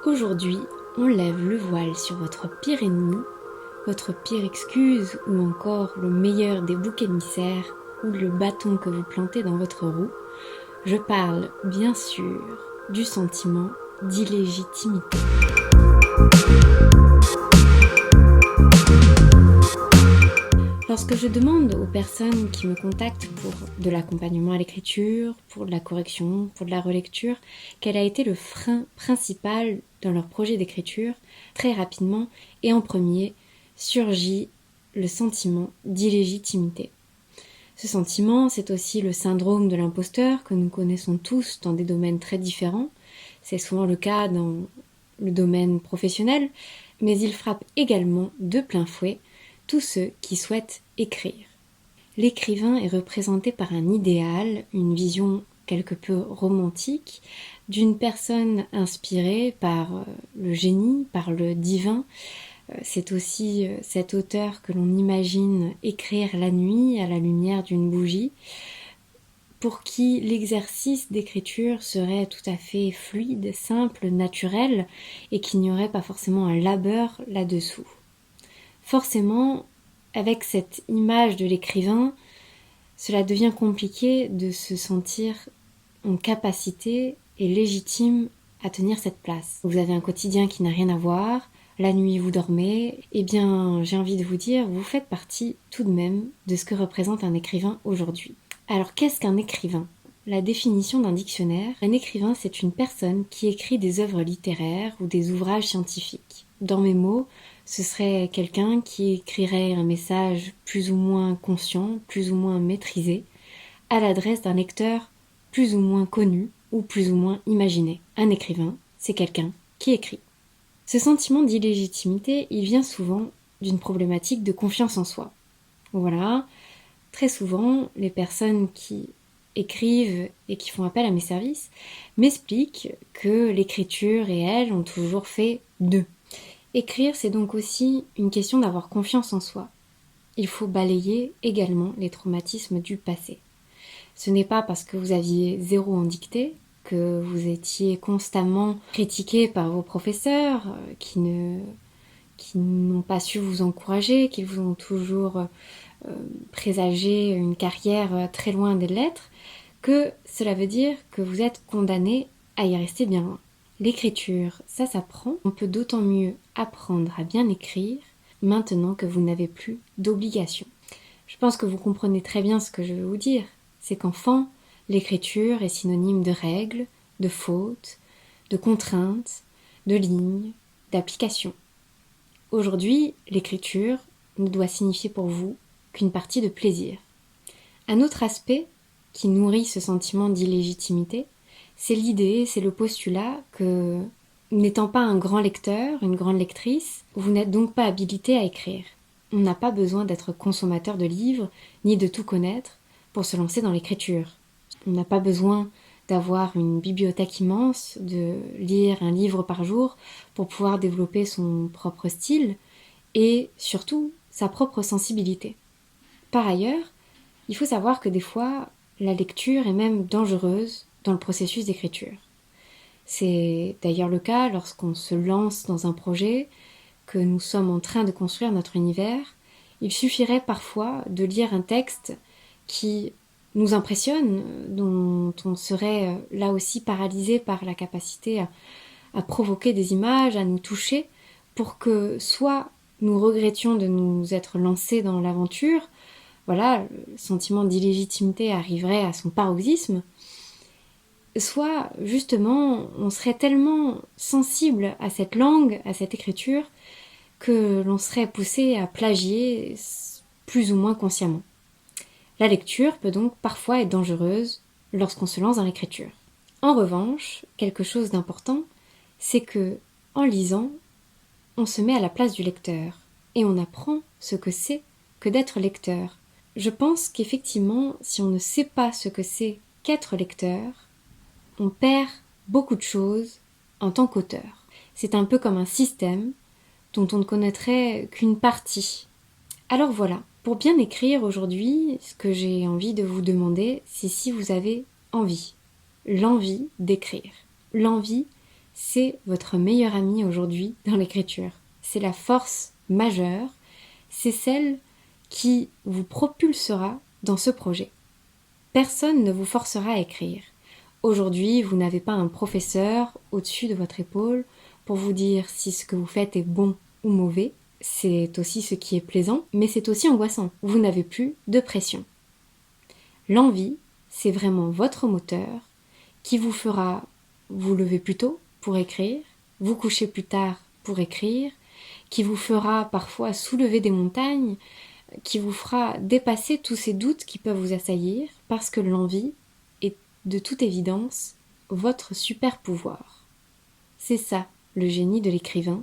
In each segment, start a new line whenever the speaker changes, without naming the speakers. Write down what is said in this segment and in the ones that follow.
Aujourd'hui, on lève le voile sur votre pire ennemi, votre pire excuse ou encore le meilleur des boucs émissaires ou le bâton que vous plantez dans votre roue. Je parle bien sûr du sentiment d'illégitimité. Lorsque je demande aux personnes qui me contactent pour de l'accompagnement à l'écriture, pour de la correction, pour de la relecture, quel a été le frein principal dans leur projet d'écriture, très rapidement et en premier surgit le sentiment d'illégitimité. Ce sentiment, c'est aussi le syndrome de l'imposteur que nous connaissons tous dans des domaines très différents. C'est souvent le cas dans le domaine professionnel, mais il frappe également de plein fouet tous ceux qui souhaitent écrire. L'écrivain est représenté par un idéal, une vision quelque peu romantique, d'une personne inspirée par le génie, par le divin. C'est aussi cet auteur que l'on imagine écrire la nuit à la lumière d'une bougie, pour qui l'exercice d'écriture serait tout à fait fluide, simple, naturel, et qu'il n'y aurait pas forcément un labeur là-dessous. Forcément, avec cette image de l'écrivain, cela devient compliqué de se sentir en capacité et légitime à tenir cette place. Vous avez un quotidien qui n'a rien à voir, la nuit vous dormez, eh bien j'ai envie de vous dire, vous faites partie tout de même de ce que représente un écrivain aujourd'hui. Alors qu'est-ce qu'un écrivain ? La définition d'un dictionnaire, un écrivain c'est une personne qui écrit des œuvres littéraires ou des ouvrages scientifiques. Dans mes mots, ce serait quelqu'un qui écrirait un message plus ou moins conscient, plus ou moins maîtrisé, à l'adresse d'un lecteur plus ou moins connu ou plus ou moins imaginé. Un écrivain, c'est quelqu'un qui écrit. Ce sentiment d'illégitimité, il vient souvent d'une problématique de confiance en soi. Voilà, très souvent, les personnes qui écrivent et qui font appel à mes services m'expliquent que l'écriture et elles ont toujours fait d'eux. Écrire, c'est donc aussi une question d'avoir confiance en soi. Il faut balayer également les traumatismes du passé. Ce n'est pas parce que vous aviez 0 en dictée, que vous étiez constamment critiqué par vos professeurs, qui n'ont pas su vous encourager, qui vous ont toujours présagé une carrière très loin des lettres, que cela veut dire que vous êtes condamné à y rester bien loin. L'écriture, ça s'apprend. On peut d'autant mieux apprendre à bien écrire maintenant que vous n'avez plus d'obligation. Je pense que vous comprenez très bien ce que je veux vous dire. C'est qu'enfant, l'écriture est synonyme de règles, de fautes, de contraintes, de lignes, d'applications. Aujourd'hui, l'écriture ne doit signifier pour vous qu'une partie de plaisir. Un autre aspect qui nourrit ce sentiment d'illégitimité, c'est l'idée, c'est le postulat que, n'étant pas un grand lecteur, une grande lectrice, vous n'êtes donc pas habilité à écrire. On n'a pas besoin d'être consommateur de livres, ni de tout connaître, pour se lancer dans l'écriture. On n'a pas besoin d'avoir une bibliothèque immense, de lire un livre par jour pour pouvoir développer son propre style et surtout sa propre sensibilité. Par ailleurs, il faut savoir que des fois, la lecture est même dangereuse dans le processus d'écriture. C'est d'ailleurs le cas lorsqu'on se lance dans un projet, que nous sommes en train de construire notre univers. Il suffirait parfois de lire un texte qui nous impressionne, dont on serait là aussi paralysé par la capacité à provoquer des images, à nous toucher, pour que soit nous regrettions de nous être lancés dans l'aventure, voilà, le sentiment d'illégitimité arriverait à son paroxysme, soit justement on serait tellement sensible à cette langue, à cette écriture, que l'on serait poussé à plagier plus ou moins consciemment. La lecture peut donc parfois être dangereuse lorsqu'on se lance dans l'écriture. En revanche, quelque chose d'important, c'est que, en lisant, on se met à la place du lecteur et on apprend ce que c'est que d'être lecteur. Je pense qu'effectivement, si on ne sait pas ce que c'est qu'être lecteur, on perd beaucoup de choses en tant qu'auteur. C'est un peu comme un système dont on ne connaîtrait qu'une partie. Alors voilà, pour bien écrire aujourd'hui, ce que j'ai envie de vous demander, c'est si vous avez envie. L'envie d'écrire. L'envie, c'est votre meilleur ami aujourd'hui dans l'écriture. C'est la force majeure, c'est celle qui vous propulsera dans ce projet. Personne ne vous forcera à écrire. Aujourd'hui, vous n'avez pas un professeur au-dessus de votre épaule pour vous dire si ce que vous faites est bon ou mauvais. C'est aussi ce qui est plaisant, mais c'est aussi angoissant. Vous n'avez plus de pression. L'envie, c'est vraiment votre moteur qui vous fera vous lever plus tôt pour écrire, vous coucher plus tard pour écrire, qui vous fera parfois soulever des montagnes, qui vous fera dépasser tous ces doutes qui peuvent vous assaillir, parce que l'envie est de toute évidence votre super pouvoir. C'est ça, le génie de l'écrivain,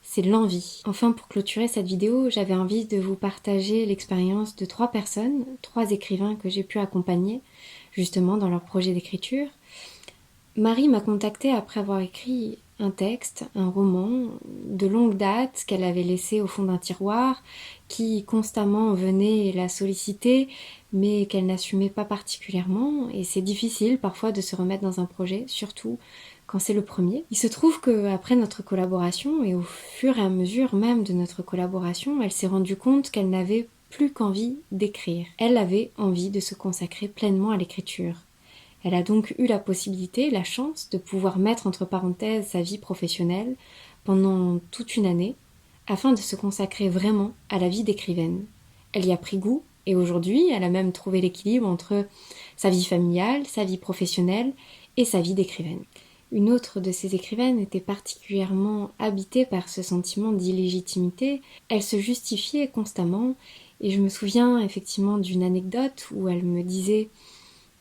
c'est l'envie. Enfin, pour clôturer cette vidéo, j'avais envie de vous partager l'expérience de 3 personnes, 3 écrivains que j'ai pu accompagner, justement dans leur projet d'écriture. Marie m'a contactée après avoir écrit un texte, un roman de longue date qu'elle avait laissé au fond d'un tiroir, qui constamment venait la solliciter, mais qu'elle n'assumait pas particulièrement, et c'est difficile parfois de se remettre dans un projet, surtout quand c'est le premier. Il se trouve qu'après notre collaboration, et au fur et à mesure même de notre collaboration, elle s'est rendue compte qu'elle n'avait plus qu'envie d'écrire. Elle avait envie de se consacrer pleinement à l'écriture. Elle a donc eu la possibilité, la chance de pouvoir mettre entre parenthèses sa vie professionnelle pendant toute une année, afin de se consacrer vraiment à la vie d'écrivaine. Elle y a pris goût, et aujourd'hui, elle a même trouvé l'équilibre entre sa vie familiale, sa vie professionnelle et sa vie d'écrivaine. Une autre de ces écrivaines était particulièrement habitée par ce sentiment d'illégitimité. Elle se justifiait constamment, et je me souviens effectivement d'une anecdote où elle me disait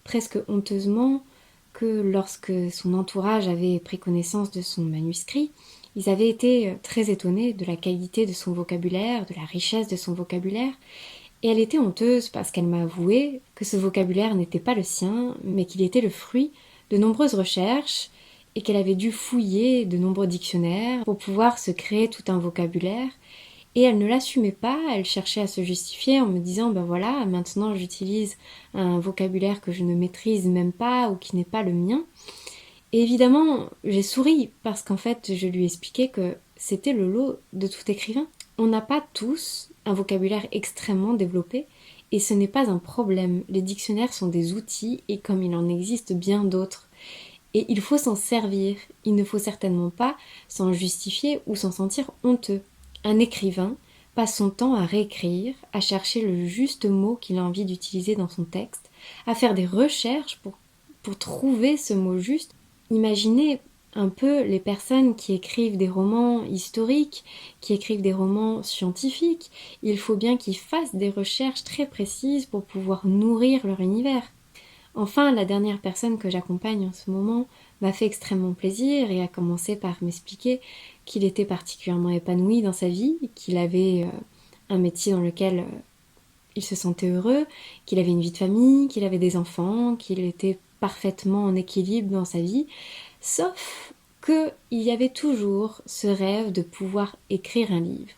presque honteusement que lorsque son entourage avait pris connaissance de son manuscrit, ils avaient été très étonnés de la qualité de son vocabulaire, de la richesse de son vocabulaire, et elle était honteuse parce qu'elle m'a avoué que ce vocabulaire n'était pas le sien, mais qu'il était le fruit de nombreuses recherches, et qu'elle avait dû fouiller de nombreux dictionnaires pour pouvoir se créer tout un vocabulaire. Et elle ne l'assumait pas, elle cherchait à se justifier en me disant ben voilà, maintenant j'utilise un vocabulaire que je ne maîtrise même pas ou qui n'est pas le mien. Et évidemment, j'ai souri parce qu'en fait, je lui expliquais que c'était le lot de tout écrivain. On n'a pas tous un vocabulaire extrêmement développé et ce n'est pas un problème. Les dictionnaires sont des outils et comme il en existe bien d'autres. Et il faut s'en servir. Il ne faut certainement pas s'en justifier ou s'en sentir honteux. Un écrivain passe son temps à réécrire, à chercher le juste mot qu'il a envie d'utiliser dans son texte, à faire des recherches pour trouver ce mot juste. Imaginez un peu les personnes qui écrivent des romans historiques, qui écrivent des romans scientifiques. Il faut bien qu'ils fassent des recherches très précises pour pouvoir nourrir leur univers. Enfin, la dernière personne que j'accompagne en ce moment m'a fait extrêmement plaisir et a commencé par m'expliquer qu'il était particulièrement épanoui dans sa vie, qu'il avait un métier dans lequel il se sentait heureux, qu'il avait une vie de famille, qu'il avait des enfants, qu'il était parfaitement en équilibre dans sa vie, sauf qu'il y avait toujours ce rêve de pouvoir écrire un livre.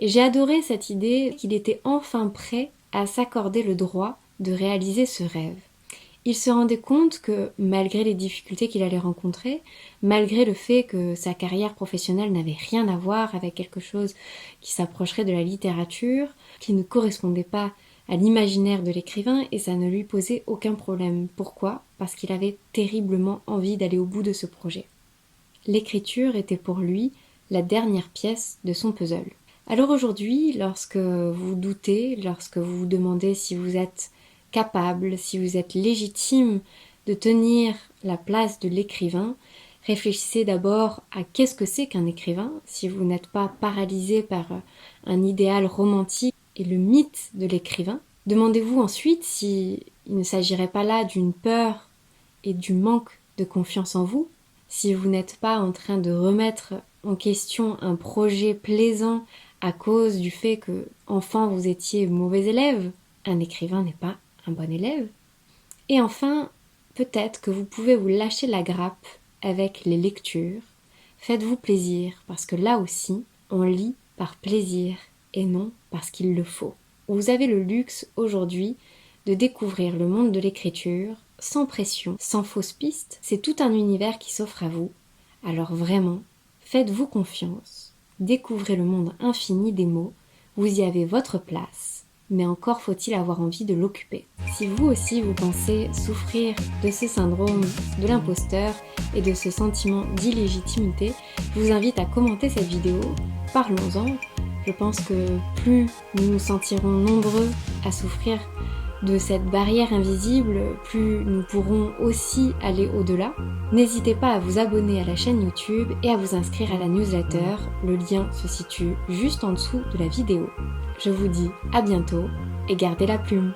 Et j'ai adoré cette idée qu'il était enfin prêt à s'accorder le droit de réaliser ce rêve. Il se rendait compte que, malgré les difficultés qu'il allait rencontrer, malgré le fait que sa carrière professionnelle n'avait rien à voir avec quelque chose qui s'approcherait de la littérature, qui ne correspondait pas à l'imaginaire de l'écrivain, et ça ne lui posait aucun problème. Pourquoi ? Parce qu'il avait terriblement envie d'aller au bout de ce projet. L'écriture était pour lui la dernière pièce de son puzzle. Alors aujourd'hui, lorsque vous doutez, lorsque vous vous demandez si vous êtes capable, si vous êtes légitime de tenir la place de l'écrivain, réfléchissez d'abord à qu'est-ce que c'est qu'un écrivain, si vous n'êtes pas paralysé par un idéal romantique et le mythe de l'écrivain. Demandez-vous ensuite s'il ne s'agirait pas là d'une peur et du manque de confiance en vous, si vous n'êtes pas en train de remettre en question un projet plaisant à cause du fait que, enfant, vous étiez mauvais élève. Un écrivain n'est pas un bon élève. Et enfin, peut-être que vous pouvez vous lâcher la grappe avec les lectures. Faites-vous plaisir, parce que là aussi, on lit par plaisir et non parce qu'il le faut. Vous avez le luxe aujourd'hui de découvrir le monde de l'écriture sans pression, sans fausse piste. C'est tout un univers qui s'offre à vous, Alors vraiment, faites-vous confiance, découvrez le monde infini des mots, vous y avez votre place, mais encore faut-il avoir envie de l'occuper. Si vous aussi vous pensez souffrir de ce syndrome de l'imposteur et de ce sentiment d'illégitimité, je vous invite à commenter cette vidéo, parlons-en. Je pense que plus nous nous sentirons nombreux à souffrir de cette barrière invisible, plus nous pourrons aussi aller au-delà. N'hésitez pas à vous abonner à la chaîne YouTube et à vous inscrire à la newsletter. Le lien se situe juste en dessous de la vidéo. Je vous dis à bientôt et gardez la plume.